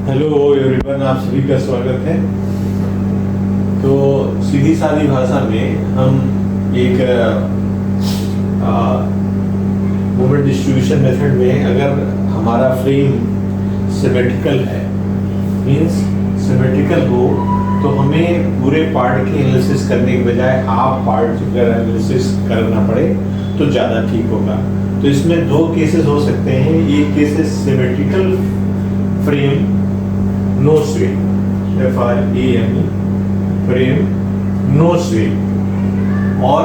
Hello everyone, आप सभी का स्वागत है। तो सीधी सादी भाषा में हम एक मोमेंट डिस्ट्रीब्यूशन मेथड में अगर हमारा फ्रेम सिमेट्रिकल है, मींस सिमेट्रिकल हो, तो हमें पूरे पार्ट की एनालिसिस करने के बजाय हाफ पार्ट अगर एनालिसिस करना पड़े तो ज़्यादा ठीक होगा। तो इसमें दो केसेस हो सकते हैं। एक cases symmetrical frame no swing, FRAME frame no swing, और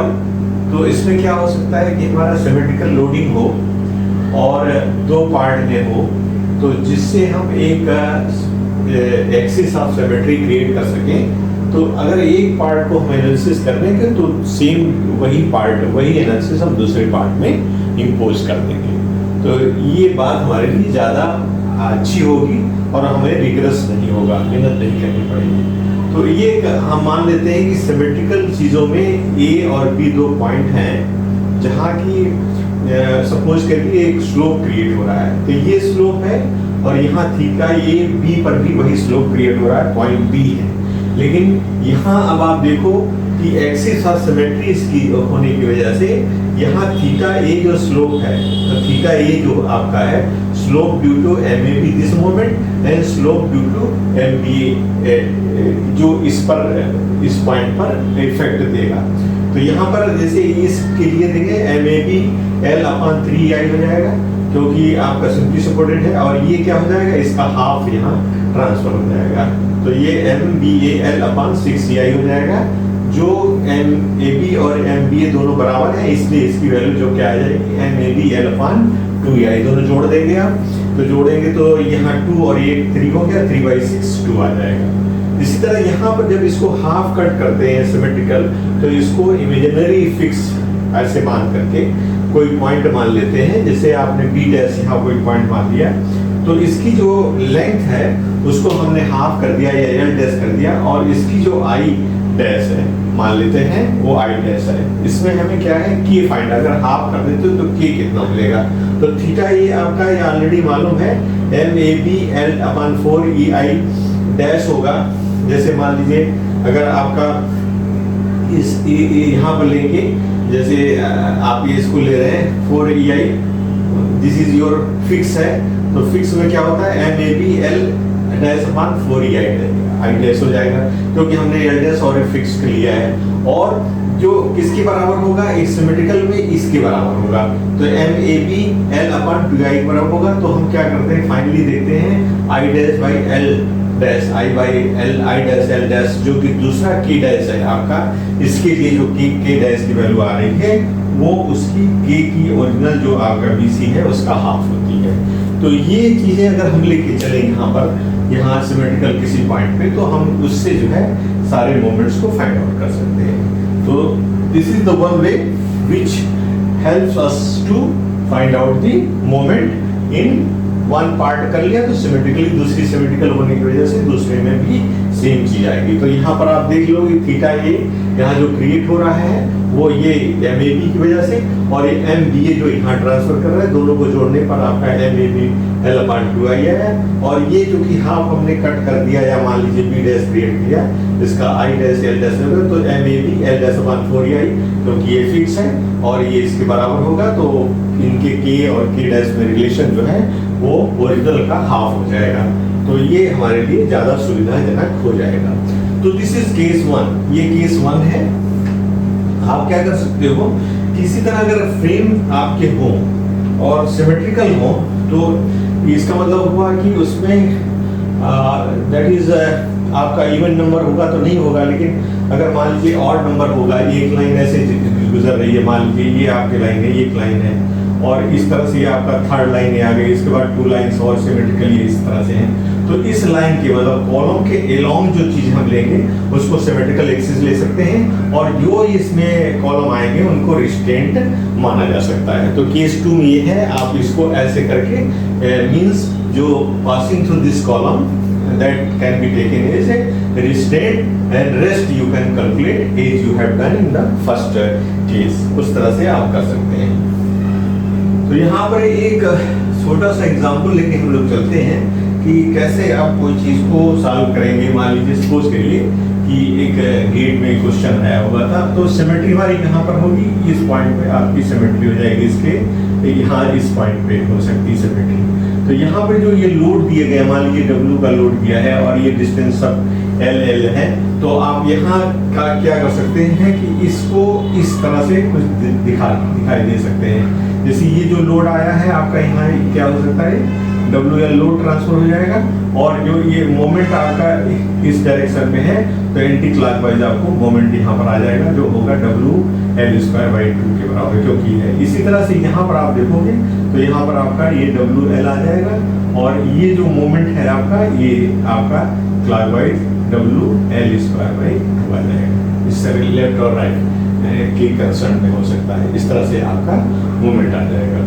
तो इसमें क्या हो सकता है कि हमारा सिमेट्रिकल लोडिंग हो और दो पार्ट में हो, तो जिससे हम एक एक्सिस ऑफ सिमेट्री क्रिएट कर सकें। तो अगर एक पार्ट को हम एनालिसिस कर देंगे तो सेम वही एनालिसिस हम दूसरे पार्ट में इम्पोज कर देंगे। तो ये बात हमारे लिए ज़्यादा अच्छी होगी और हमें रिग्रेस नहीं होगा, मेहनत नहीं करनी पड़ेगी। तो ये हम मान लेते हैं कि सिमेट्रिकल चीज़ों में A और B दो पॉइंट हैं जहाँ की सपोज करिए एक स्लोप क्रिएट हो रहा है। तो ये स्लोप है और यहाँ थीटा ये B पर भी वही स्लोप क्रिएट हो रहा है, पॉइंट B है। लेकिन यहाँ अब आप देखो कि एक्सिस ऑफ सिमेट्री इसकी होने की वजह से यहाँ थीटा ए जो स्लोप है, तो थीटा ए जो आपका है slope due to MAB this moment and slope due to MBA जो इस पॉइंट पर इफेक्ट देगा। तो यहाँ पर जैसे इसके लिए देंगे MAB L/3I हो जाएगा क्योंकि आपका सिंपली सपोर्टेड है, और ये क्या हो जाएगा, इसका हाफ यहाँ ट्रांसफर हो जाएगा। तो ये MBA L/6CI हो जाएगा, जो MAB और MBA दोनों बराबर है, इसलिए इसकी वैल्यू जो क्या आ जाएगी MAB L/2I, दोनों जोड़ देंगे आप। तो जोड़ेंगे तो यहाँ 2 और 1 3 हो गया, 3/6 2 आ जाएगा। इसी तरह यहाँ पर जब इसको हाफ कट करते हैं सिमेट्रिकल, तो इसको इमेजिनरी फिक्स ऐसे मान करके कोई पॉइंट मान लेते हैं। जैसे आपने B डैश यहाँ कोई पॉइंट मान लिया, तो इसकी जो लेंथ है उसको हमने हाफ कर दिया या L डैश कर दिया, और इसकी जो I डैश है मान लेते हैं वो I डैश है। इसमें हमें क्या है K फाइंड, अगर हाफ कर देते हो तो K कितना मिलेगा। तो थीटा ये आपका ये ऑलरेडी मालूम है MAB L/4EI डैश होगा। जैसे मान लीजिए अगर आपका इस यहाँ पर लेंगे, जैसे आप ये इसको ले रहे हैं 4EI, this is your fix है, तो फिक्स में क्या होता है MAB L/4EI I डैश हो जाएगा क्योंकि हमने L डैश और फिक्स लिया है, और जो किसके बराबर होगा, एक सिमेट्रिकल में इसके बराबर होगा। तो MAB L/2I बराबर होगा। तो हम क्या करते हैं, फाइनली देखते हैं I dash by L dash I by L I dash L dash, जो कि दूसरा K डैश है आपका, इसके लिए जो K डैश की वैल्यू आ रही है वो उसकी K की ओरिजिनल जो आपका BC है उसका हाफ होती है। तो ये चीजें अगर हम लेके चले यहाँ सिमेट्रिकल किसी पॉइंट पे, तो हम उससे जो है सारे मोमेंट्स को फाइंड आउट कर सकते हैं। तो this is the one way which helps us to find out the moment in one part कर लिया तो सिमेट्रिकली, दूसरी सिमेट्रिकल होने की वजह से दूसरे में भी सेम चीज आएगी। तो यहाँ पर आप देख लो कि थीटा ये यहाँ जो क्रिएट हो रहा है वो ये MAB की वजह से, और ये MBA जो यहाँ ट्रांसफर कर रहा है, दोनों को जोड़ने पर आपका MAB L/2I है। और ये जो कि हाफ हमने कट कर दिया या मान लीजिए B डैश क्रिएट किया, इसका I डैश L डैश होगा, तो MAB L/4EI क्योंकि ये फिक्स है और ये इसके बराबर होगा, तो इनके K और K डैश में रिलेशन जो है वो ओरिजिनल का हाफ हो जाएगा। तो ये हमारे लिए ज्यादा सुविधाजनक हो जाएगा। तो दिस इज केस 1, ये केस 1 है। आप क्या कर सकते हो कि इसी तरह अगर फ्रेम आपके हो और सिमेट्रिकल हो, तो इसका मतलब हुआ कि उसमें दैट इज आपका इवन नंबर होगा तो नहीं होगा, लेकिन अगर मान लीजिए ऑड नंबर होगा, एक लाइन ऐसे गुजर रही है, मान लीजिए ये आपकी लाइन है, एक लाइन है, और इस तरह से आपका थर्ड लाइन आ गई, इसके बाद 2 लाइंस और सिमेट्रिकली इस तरह से हैं। तो इस लाइन के मतलब कॉलम के एलोंग जो चीज हम लेंगे उसको सिमेट्रिकल एक्सिस ले सकते हैं, और जो इसमें कॉलम आएंगे उनको रिस्ट्रेंट माना जा सकता है। तो केस 2 में ये है, आप इसको ऐसे करके मींस जो passing through this column that can be taken as a restraint, and rest you can calculate as you have done in the first case। उस तरह से आप कर सकते हैं। तो यहाँ पर एक छोटा सा एग्जाम्पल लेके हम लोग चलते हैं कि कैसे आप कोई चीज को सॉल्व करेंगे। मान लीजिए सपोज करिए कि एक गेट में क्वेश्चन आया हुआ था, तो सिमेट्री हमारी कहाँ पर होगी, इस पॉइंट पे आपकी सिमेट्री हो जाएगी, इसके यहाँ इस पॉइंट पे हो सकती है सिमेट्री। तो यहाँ पे जो ये लोड दिया गया, मान लीजिए W का लोड दिया है और ये डिस्टेंस सब L है, तो आप यहाँ का क्या कर सकते हैं कि इसको इस तरह से कुछ दिखाई दे सकते हैं। जैसे ये जो लोड आया है आपका, यहाँ क्या हो सकता है, WL लोड ट्रांसफर हो जाएगा, और जो ये मोमेंट आपका इस डायरेक्शन में है तो एंटी क्लॉकवाइज आपको मोमेंट यहाँ पर आ जाएगा, जो होगा WL²/2 के बराबर, क्योंकि है। इसी तरह से यहाँ पर आप देखोगे तो यहाँ पर आपका ये WL आ जाएगा, और ये जो मोमेंट है आपका, ये आपका क्लॉकवाइज WL²/2 आ जाएगा। इससे लेफ्ट और राइट के कंसर्न में हो सकता है, इस तरह से आपका मोमेंट आ जाएगा।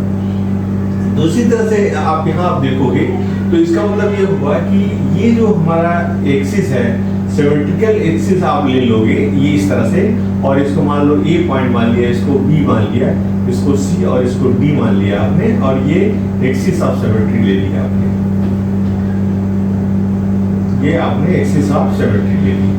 दूसरी तरह से आप यहाँ आप देखोगे तो इसका मतलब ये हुआ कि ये जो हमारा एक्सिस है, सिमेट्रिकल एक्सिस आप ले लोगे ये इस तरह से, और इसको मान लो A पॉइंट मान लिया, इसको B मान लिया, इसको C और इसको D मान लिया आपने, और ये एक्सिस ऑफ सिमेट्री ले लिया आपने, ये आपने एक्सिस ऑफ सिमेट्री ले ली।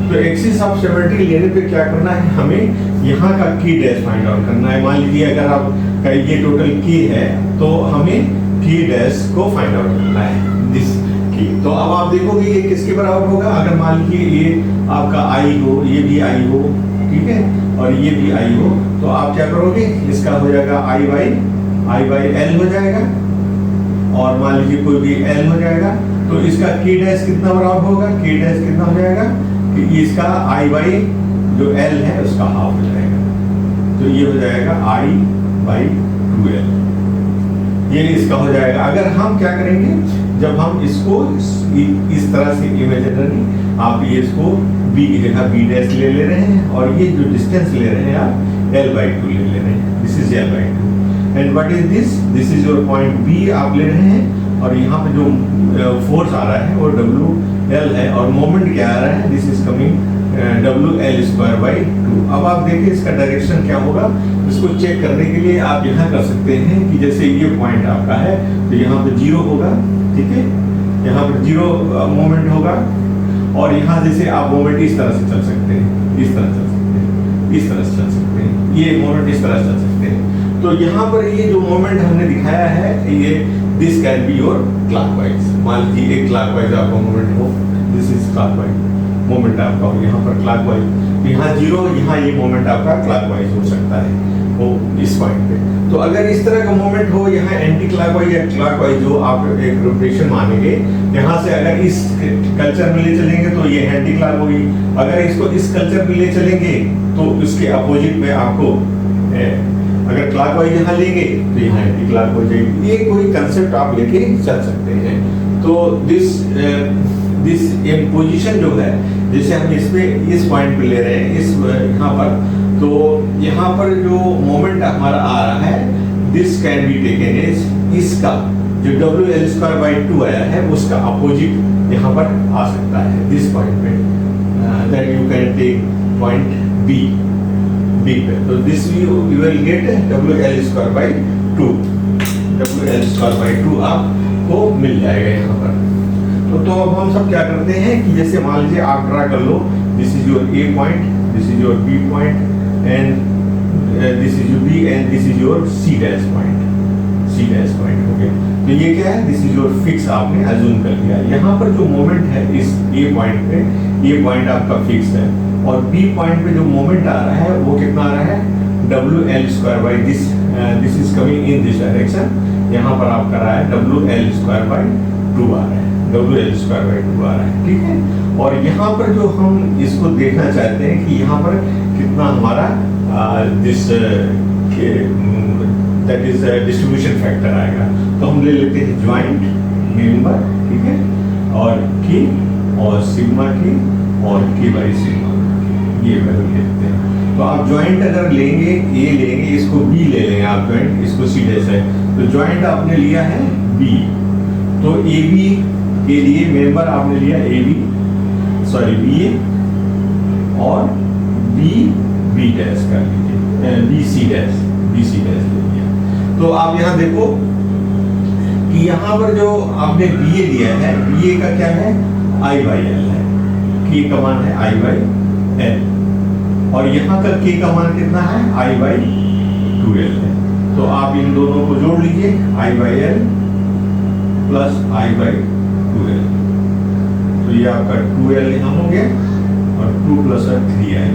तो एक्सिस ऑफ सिमेट्री लेने पे क्या करना है, हमें यहाँ का की डैश फाइंड आउट करना है। मान लीजिए अगर आप का ये टोटल की है तो हमें की डैश को फाइंड आउट करना है, दिस की। तो अब आप देखोगे ये किसके बराबर होगा, अगर मान लीजिए ये आपका I हो, ये भी I हो, ठीक है, और ये भी I हो, तो आप क्या करोगे, इसका हो जाएगा I/L हो जाएगा, और मान लीजिए कोई भी L हो जाएगा, तो इसका की डैश कितना बराबर होगा, की डैश कितना हो जाएगा कि इसका I/जो L है उसका हाफ हो जाएगा, तो ये हो जाएगा I/2L, ये इसका हो जाएगा। अगर हम क्या करेंगे, जब हम इसको इस तरह से इमेजिनरी, आप ये इसको B की जगह B डैश ले रहे हैं, और ये जो डिस्टेंस ले रहे हैं आप L/2 ले रहे हैं, this is L/2, and what is this, this is your point B आप ले रहे हैं, और यहाँ पे जो फोर्स आ रहा है वो WL है, और मोमेंट क्या आ रहा है, दिस इज कमिंग WL²/2। अब आप देखिए इसका डायरेक्शन क्या होगा, इसको चेक करने के लिए आप यहाँ कर सकते हैं कि जैसे ये पॉइंट आपका है तो यहाँ पे 0 होगा, ठीक है, यहाँ पर 0 मोमेंट होगा, और यहाँ जैसे आप मोमेंट इस तरह से चल सकते हैं, इस तरह चल सकते हैं, इस तरह से चल सकते हैं, ये मोमेंट इस तरह से चल सकते हैं। तो यहाँ पर ये जो मोमेंट हमने दिखाया है, ये this can be your clockwise. मान लीजिए एक क्लॉकवाइज आपका मोमेंट हो, दिस इज क्लॉकवाइज मोमेंट आपका हो, यहाँ पर क्लॉकवाइज, यहाँ 0, यहाँ ये मोमेंट आपका क्लॉकवाइज हो सकता है वो इस पॉइंट पे। तो अगर इस तरह का मोमेंट हो, यहाँ एंटी क्लॉकवाइज या क्लॉकवाइज हो, आप एक रोटेशन मानेंगे, यहाँ से अगर इस कल्चर में ले चलेंगे तो ये एंटी क्लॉक होगी, अगर इसको इस कल्चर में ले चलेंगे तो इसके अपोजिट में आपको अगर क्लॉकवाइज यहाँ लेंगे तो यहाँ एंटी क्लॉक हो जाएगी। ये कोई कंसेप्ट आप लेके चल सकते हैं। तो दिस पोजीशन जो है, जैसे हम इसमें इस पॉइंट पे ले रहे हैं, इस यहाँ पर, तो यहाँ पर जो मोमेंट हमारा आ रहा है, this can be taken as, इसका जो WL²/2 आया है उसका अपोजिट यहाँ पर आ सकता है, दिस पॉइंट पे, that you can take point B पे। तो this you will get WL²/2, WL²/2 आपको मिल जाएगा यहाँ पर। तो अब हम सब क्या करते हैं कि जैसे मान लीजिए आप ड्रा कर लो, this is your A point, this is your B point, and this is your B, and this is your C dash point, C dash point हो गया। तो ये क्या है, दिस इज योर फिक्स, आपने अज्यूम कर लिया। यहाँ पर जो मोमेंट है इस A पॉइंट पे, ये पॉइंट आपका फिक्स है, और B पॉइंट पे जो मोमेंट आ रहा है वो कितना आ रहा है, WL²/दिस, this is coming in this direction, यहाँ पर आपका रहा है WL²/2 आ रहा है, WL²/2 आ रहा है, ठीक है। और यहाँ पर जो हम इसको देखना चाहते हैं कि यहाँ पर कितना हमारा this that is distribution factor आएगा, तो हम ले लेते हैं ज्वाइंट मेंबर, ठीक है, और की और सिग्मा की और K/सिग्मा, ये वैल्यू लेते हैं। तो आप ज्वाइंट अगर लेंगे, ये लेंगे, इसको B ले लेंगे आप ज्वाइंट, इसको C डैश है, तो ज्वाइंट आपने लिया है B, तो AB के लिए मेंबर आपने लिया BA और B डैश कर लीजिए, BC डैश ले लिया। तो आप यहाँ देखो कि यहाँ पर जो आपने BA लिया है, BA का क्या है, I/L है, K का मान है I/L, और यहाँ का K का मान कितना है, I/2L है। तो आप इन दोनों को जोड़ लीजिए, I/L प्लस I/2L, तो ये आपका 2L यहाँ हो गया और 2 + 3I,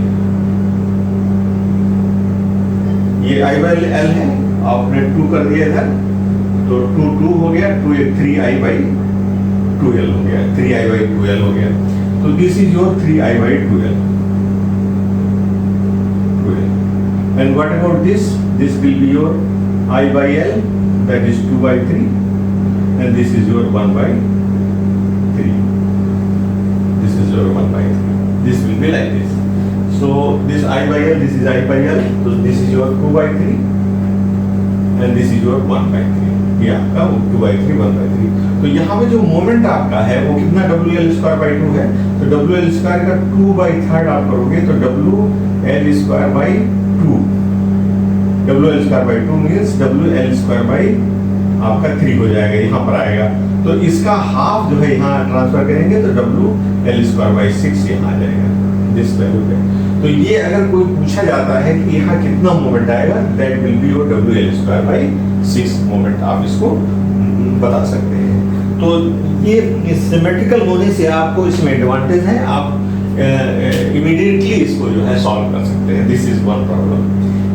ये I/L है, आपने 2 कर दिया इधर, तो 2 हो गया, 2 3I/2L हो गया, 3I/2L हो गया। तो this is your 3I/2L। And what about this? This will be your I/L, that is 2/3, and this is your 1/3. This is your 1/3. This will be like this. So this I/L, this is I/L, so this is your 2/3, and this is your 1/3. ये आपका 2/3, 1/3। तो यहाँ पे जो moment आपका है वो कितना WL²/2 है, तो WL² का 2/3 आप करोगे तो WL²/2, WL²/2 मीन्स WL² आपका 3 हो जाएगा, यहाँ पर आएगा। तो इसका हाफ जो है यहाँ ट्रांसफर करेंगे तो WL²/6 यहाँ आ जाएगा, दिस वैल्यू पे। तो ये अगर कोई पूछा जाता है कि यहाँ कितना मोमेंट आएगा, that will be your WL²/6 moment, आप इसको बता सकते हैं। तो ये सिमेट्रिकल होने से आपको इसमें एडवांटेज है, आप इमीडिएटली इसको जो है सॉल्व कर सकते हैं। This is one problem.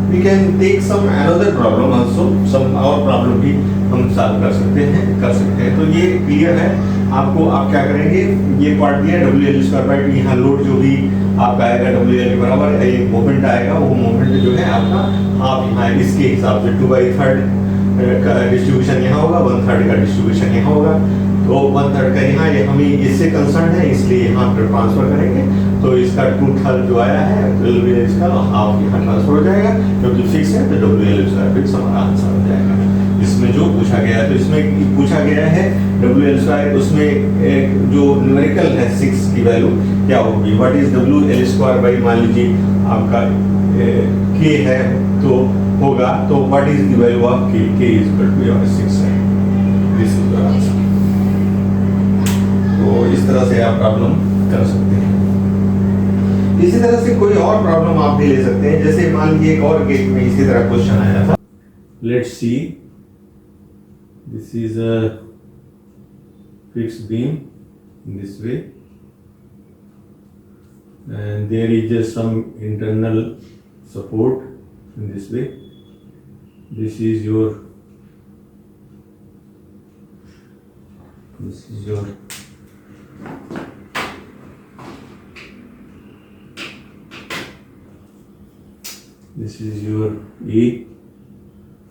We can take some another problem also, some और प्रॉब्लम भी हम सॉल्व कर सकते हैं। तो ये क्लियर है आपको। आप क्या करेंगे, ये पार्ट दिया WL²/2, यहाँ लोड जो भी आपका आएगा WL के बराबर एक मोमेंट आएगा, वो मोमेंट जो है आपका आप यहाँ इसके हिसाब से 2/3 का डिस्ट्रीब्यूशन यहाँ होगा, 1/3 का डिस्ट्रीब्यूशन यहाँ होगा, तो 1/3 का यहाँ, ये हमें इससे कंसर्न है इसलिए यहाँ पर ट्रांसफर करेंगे। तो इसका 2/3 जो आया है इसका हाफ यहाँ ट्रांसफर हो जाएगा, क्योंकि फिक्स है तो WL² फिक्स हमारा आंसर हो जाएगा। इसमें जो पूछा गया है, तो इसमें पूछा गया है WL², उसमें जो न्यूमेरिकल है 6 की वैल्यू क्या होगी, व्हाट इज WL² मान लीजिए आपका K है तो होगा, तो what is the value of K, K is equal to your 6 है, दिस इज योर आंसर। तो इस तरह से आप प्रॉब्लम कर सकते हैं। इसी तरह से कोई और प्रॉब्लम आप भी ले सकते हैं, जैसे मान लीजिए एक और गेट में इसी तरह क्वेश्चन आया था। Let's see, this is a fixed beam in this way, and there is just some internal support in this way. This is your A,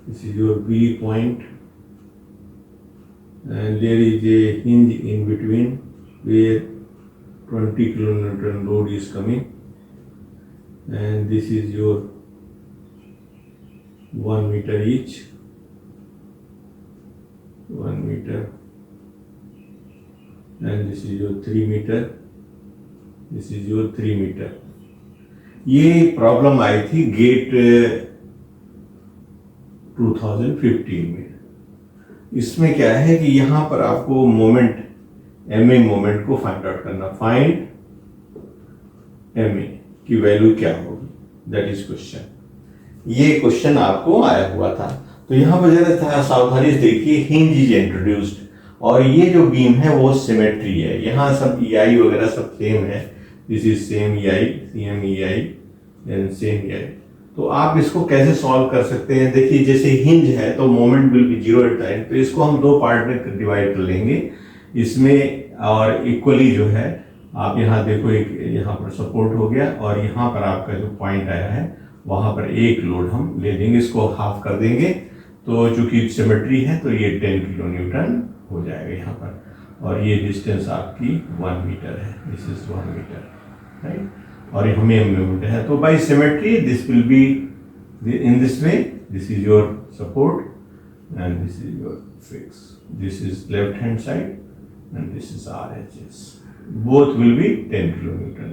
this is your B point, and there is a hinge in between where 20 kN load is coming, and this is your 1 meter each, 1 meter, and this is your 3 meter, this is your 3 meter. ये problem आई थी gate 2015 में। इसमें क्या है कि यहाँ पर आपको मोमेंट MA मोमेंट को फाइंड आउट करना, फाइंड MA की वैल्यू क्या होगी, दैट इज क्वेश्चन। ये क्वेश्चन आपको आया हुआ था। तो यहाँ पर जरा सावधानी से देखिए, हिंज इज इंट्रोड्यूस्ड, और ये जो बीम है वो सिमेट्री है, यहाँ सब EI वगैरह सब सेम है, this is same EI, same EI and same EI। तो आप इसको कैसे सॉल्व कर सकते हैं, देखिए जैसे हिंज है तो moment will be 0 at time, तो इसको हम दो पार्ट में डिवाइड कर लेंगे इसमें, और इक्वली जो है आप यहाँ देखो, एक यहाँ पर सपोर्ट हो गया और यहाँ पर आपका जो पॉइंट आया है वहाँ पर एक लोड हम ले लेंगे, इसको हाफ कर देंगे, तो चूंकि सिमेट्री है तो ये 10 किलोन्यूटन हो जाएगा यहाँ पर, और ये डिस्टेंस आपकी 1 मीटर है, दिस इज 1 मीटर, राइट, और ये हमें मोमेंट है। तो by symmetry this will be in this way, this is your support and this is your fix, this is left hand side and this is RHS. Both will be 10 kilonewton.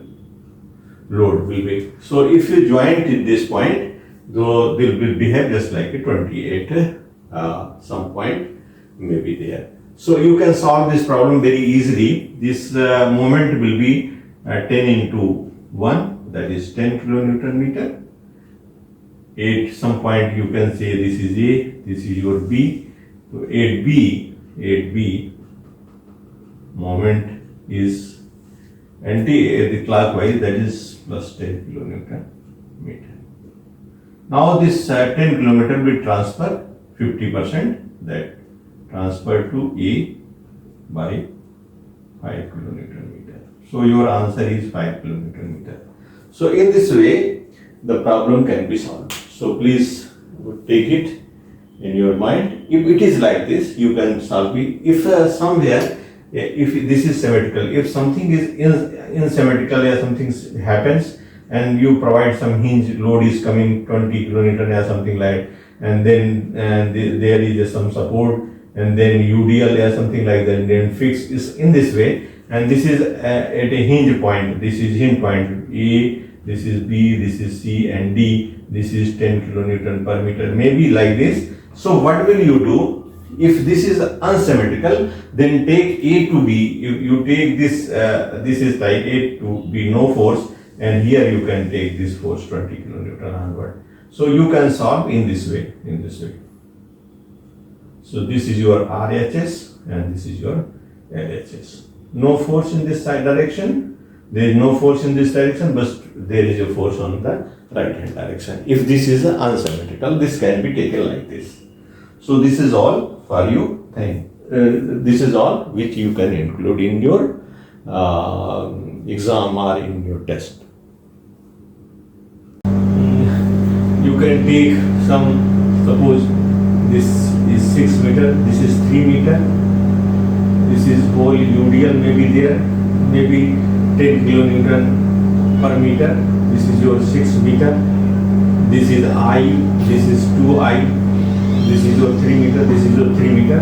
Load will be. So if you joint at this point, though they will behave just like a 28 some point, may be there. So you can solve this problem very easily. This moment will be 10 into 1, that is 10 kilonewton meter. At some point you can say this is A, this is your B. So 8B moment is anti-clockwise, that is plus 10 kilonewton meter. Now this 10 kilometer will transfer 50%, that transfer to A by 5 kilonewton meter. So your answer is 5 kilonewton meter. So in this way the problem can be solved. So please take it in your mind. If it is like this, you can solve it. If somewhere, if this is symmetrical, if something is unsymmetrical or something happens and you provide some hinge, load is coming 20 kilonewton or something like, and then there is some support, and then UDL or something like that, and then fixed is in this way, and this is at a hinge point. This is hinge point A, this is B, this is C, and D. This is 10 kilonewton per meter, maybe like this. So what will you do? If this is unsymmetrical, then take A to B. If you take this, this is like A to B, no force, and here you can take this force 20 kilonewton onward. So you can solve in this way, So this is your RHS and this is your LHS. No force in this side direction. There is no force in this direction, but there is a force on the right hand direction. If this is unsymmetrical, this can be taken like this. So this is all for you. This is all which you can include in your exam or in your test. You can take some, suppose this is 6 meter, this is 3 meter, this is whole UDL may be there, maybe 10 kilonewton per meter. This is your 6 meter, this is I, this is 2I, this is your 3 meter, this is your 3 meter,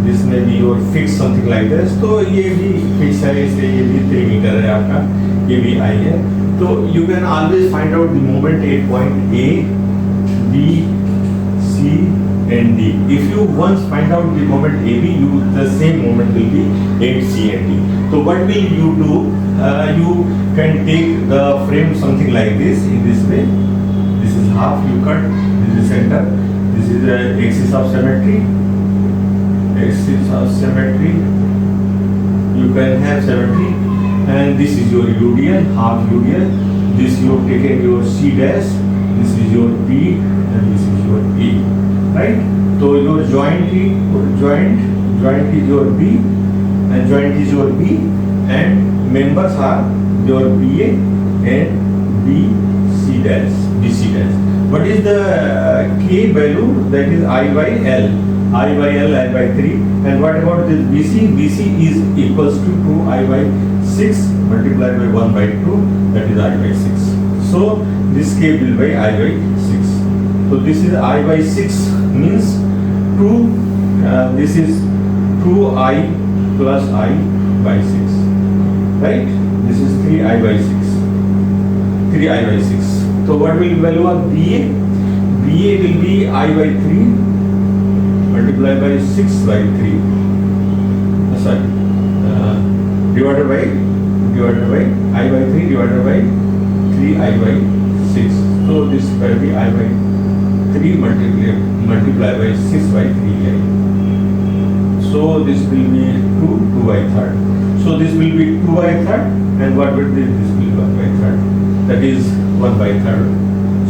this may be your fixed something like this. तो ये भी fixed है, इसलिए ये भी 3 meter है आपका, ये भी I है. तो you can always find out the moment at point A, B, C and D. If you once find out the moment AB, the same moment will be at C and D. So what will you do? You can take the frame something like this, in this way. This is half you cut, this is center, this is the axis of symmetry. You can have symmetry, and this is your UDL, half UDL. This you have taken your C dash, this is your B, and this is your E, right? So your joint is your B, and joint is your B, and members are your BA and BC dash, BC dash. What is the K value? That is I by L, I by L, I by 3. And what about this BC? BC is equals to 2I by 6 multiplied by 1 by 2, that is I by 6. So this K will be I by 6. So this is I by 6 means 2, this is 2I plus I by 6, right? This is 3I by 6, 3I by 6. So what will be value of BA? BA will be I by 3 multiplied by 6 by 3, divided by I by 3 divided by 3I by 6. So this will be I by 3 multiplied by 6 by 3I. So this will be 2 by 3rd. So this will be 2 by 3rd, and what will be this will be 1 by 3rd. That is 1 by 3rd.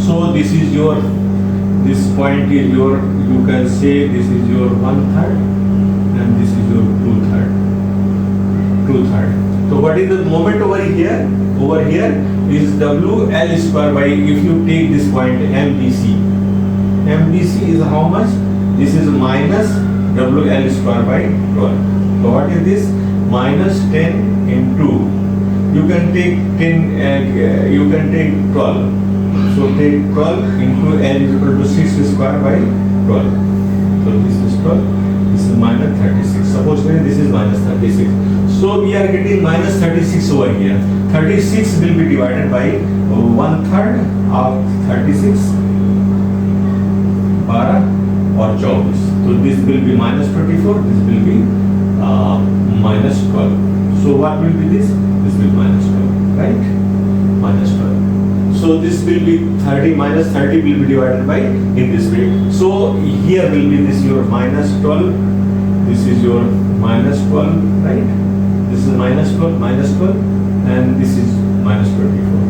So this is your, this point is your, you can say this is your 1/3 and this is your 2/3. So what is the moment over here? Over here is WL square by, if you take this point MBC. MBC is how much? This is minus WL square by 12. So what is this? Minus 10 into, you can take 10, you can take 12. So take 12 into L is equal to 6 square by 12. So this is 12, this is minus 36. Suppose this is minus 36. So we are getting minus 36 over here. 36 will be divided by 1/3 of 36, 12 और 24. So this will be minus 24, this will be minus 12. So what will be this? This will be minus 12, right? Minus 12. So this will be 30, minus 30 will be divided by in this way. So here will be this your minus 12, this is your minus 12, right? This is minus 12, and this is minus 24.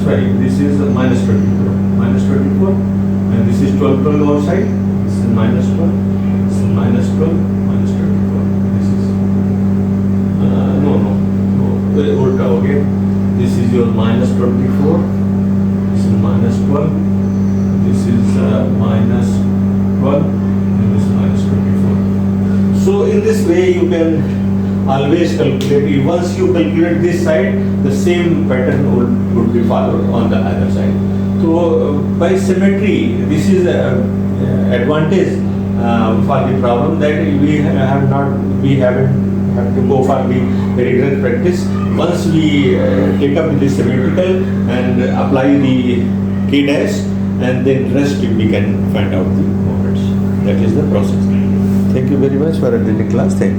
Sorry, this is minus 24, and this is 12 outside, this is minus 12, this is minus 12, minus 24, this is, ulta ho gaya. This is your minus 24, this is minus 12, this is minus 12, and this is minus 24. So in this way you can always calculate. Once you calculate this side, the same pattern would be followed on the other side. So by symmetry, this is advantage for the problem that we haven't have to go for the regular practice. Once we take up the symmetrical and apply the K dash, and then rest we can find out the moments. That is the process. Thank you very much for attending class. Thank you.